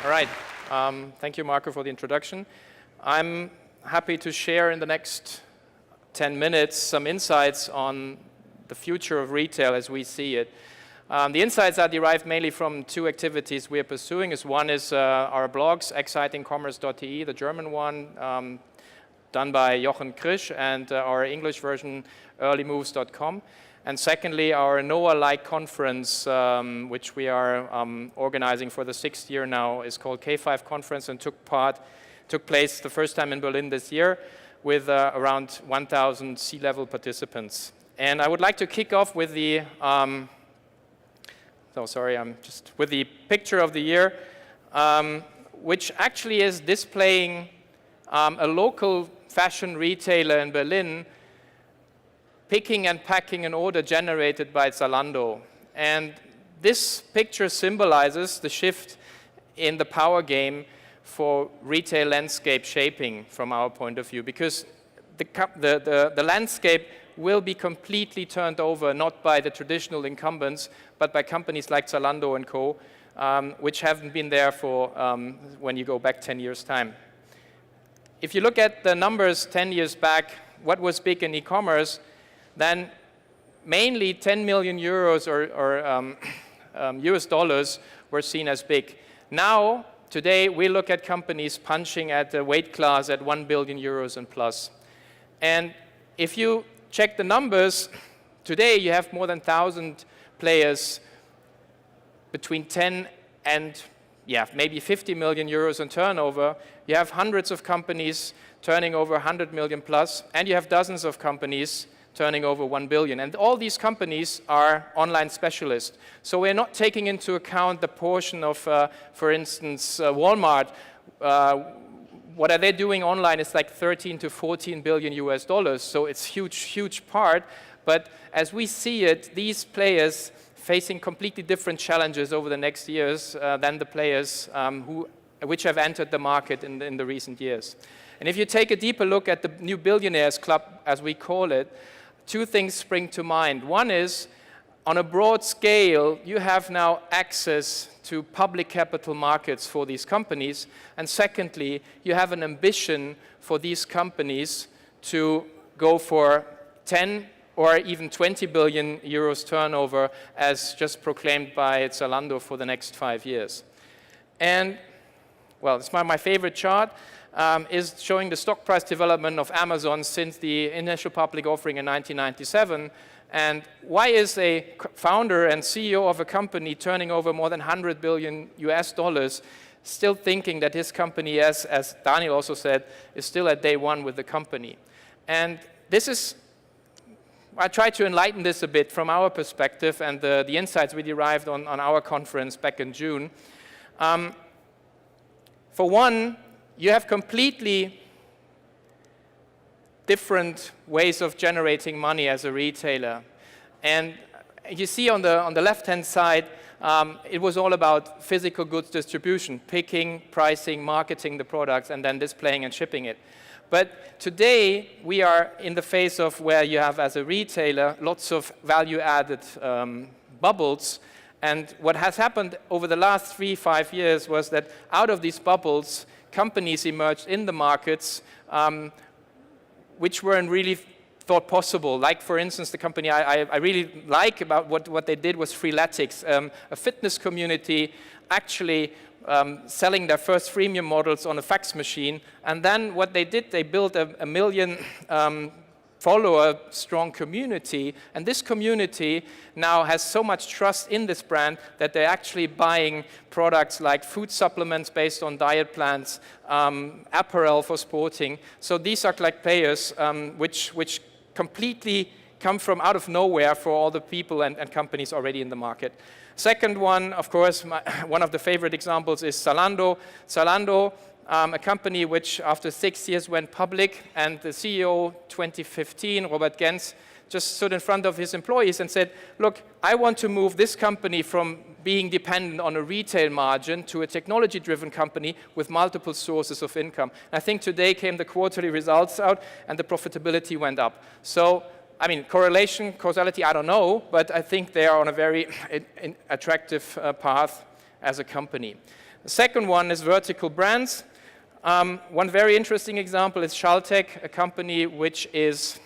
All right. Thank you, Marco, for the introduction. I'm happy to share in the next 10 minutes some insights on the future of retail as we see it. The insights are derived mainly from two activities we are pursuing. One is our blogs, excitingcommerce.de, the German one, done by Jochen Krisch, and our English version, earlymoves.com. And secondly, our NOAH conference, which we are organizing for the 6th year now, is called K5 Conference and took place the first time in Berlin this year with around 1,000 C-level participants. And I would like to kick off with the, with the picture of the year, which actually is displaying a local fashion retailer in Berlin picking and packing an order generated by Zalando. And this picture symbolizes the shift in the power game for retail landscape shaping from our point of view, because the landscape will be completely turned over not by the traditional incumbents, but by companies like Zalando and Co., which haven't been there for when you go back 10 years' time. If you look at the numbers 10 years back, what was big in e-commerce, then mainly 10 million euros or US dollars were seen as big. Now, today, we look at companies punching at a weight class at 1 billion euros and plus. And if you check the numbers, today you have more than 1,000 players between 10 and maybe 50 million euros in turnover. You have hundreds of companies turning over 100 million plus, and you have dozens of companies turning over 1 billion. And all these companies are online specialists. So we're not taking into account the portion of, for instance, Walmart. What are they doing online is like 13 to 14 billion US dollars. So it's huge, huge part. But as we see it, these players facing completely different challenges over the next years than the players which have entered the market in the recent years. And if you take a deeper look at the new billionaires club, as we call it, two things spring to mind. One is, on a broad scale, you have now access to public capital markets for these companies. And secondly, you have an ambition for these companies to go for 10 or even 20 billion euros turnover, as just proclaimed by Zalando for the next 5 years. And, well, it's my favorite chart. Is showing the stock price development of Amazon since the initial public offering in 1997. And why is a founder and CEO of a company turning over more than 100 billion US dollars still thinking that his company, as Daniel also said, is still at day one with the company? And this is, I tried to enlighten this a bit from our perspective and the insights we derived on our conference back in June. For one, you have completely different ways of generating money as a retailer. And you see on the left-hand side, it was all about physical goods distribution, picking, pricing, marketing the products, and then displaying and shipping it. But today, we are in the phase of where you have, as a retailer, lots of value-added bubbles. And what has happened over the last 3-5 years was that out of these bubbles, companies emerged in the markets which weren't really thought possible. Like, for instance, the company I really like about what they did was Freeletics, a fitness community actually selling their first freemium models on a fax machine. And then what they did, they built a million follower strong community, and this community now has so much trust in this brand that they're actually buying products like food supplements based on diet plans, apparel for sporting. So these are like players which completely come from out of nowhere for all the people and companies already in the market. Second one, of course, one of the favorite examples is Zalando. Zalando, a company which after 6 years went public, and the CEO 2015, Robert Gens, just stood in front of his employees and said, look, I want to move this company from being dependent on a retail margin to a technology-driven company with multiple sources of income. And I think today came the quarterly results out and the profitability went up. So, I mean, correlation, causality, I don't know, but I think they are on a very attractive path as a company. The second one is vertical brands. One very interesting example is Schaltec, a company which is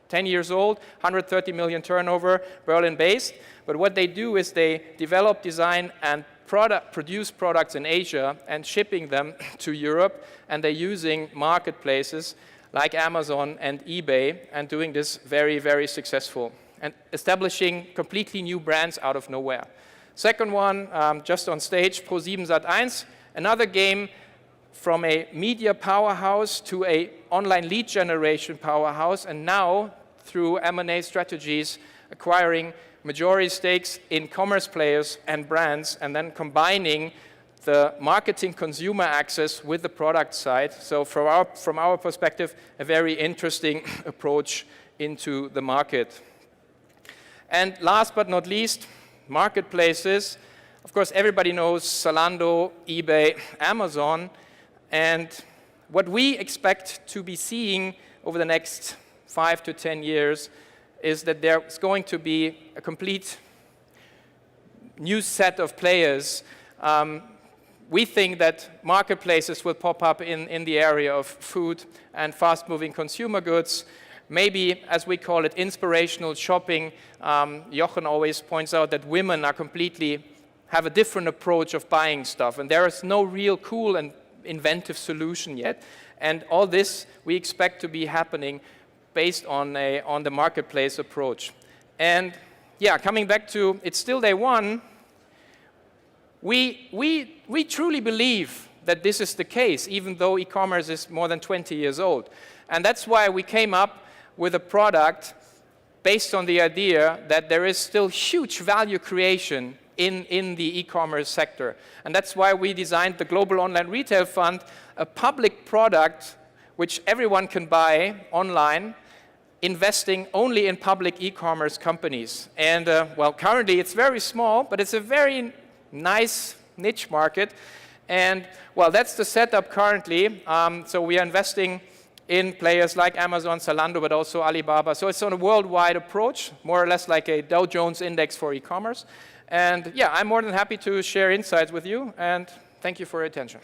10 years old, 130 million turnover, Berlin-based. But what they do is they develop, design, and produce products in Asia and shipping them to Europe. And they're using marketplaces like Amazon and eBay and doing this very, very successful and establishing completely new brands out of nowhere. Second one, just on stage, Pro7 Sat.1, another game from a media powerhouse to a online lead generation powerhouse, and now through M&A strategies, acquiring majority stakes in commerce players and brands, and then combining the marketing consumer access with the product side. So from our perspective, a very interesting approach into the market. And last but not least, marketplaces. Of course, everybody knows Zalando, eBay, Amazon. And what we expect to be seeing over the next 5 to 10 years is that there's going to be a complete new set of players. We think that marketplaces will pop up in the area of food and fast-moving consumer goods. Maybe, as we call it, inspirational shopping. Jochen always points out that women have a different approach of buying stuff, and there is no real cool and inventive solution yet. And all this we expect to be happening based on the marketplace approach. And yeah, coming back to it's still day one, we truly believe that this is the case, even though e-commerce is more than 20 years old. And that's why we came up with a product based on the idea that there is still huge value creation in the e-commerce sector. And that's why we designed the Global Online Retail Fund, a public product which everyone can buy online, investing only in public e-commerce companies. And well, currently it's very small, but it's a very nice niche market. And well, that's the setup currently. So we are investing in players like Amazon, Zalando, but also Alibaba. So it's on a worldwide approach, more or less like a Dow Jones index for e-commerce. And yeah, I'm more than happy to share insights with you, and thank you for your attention.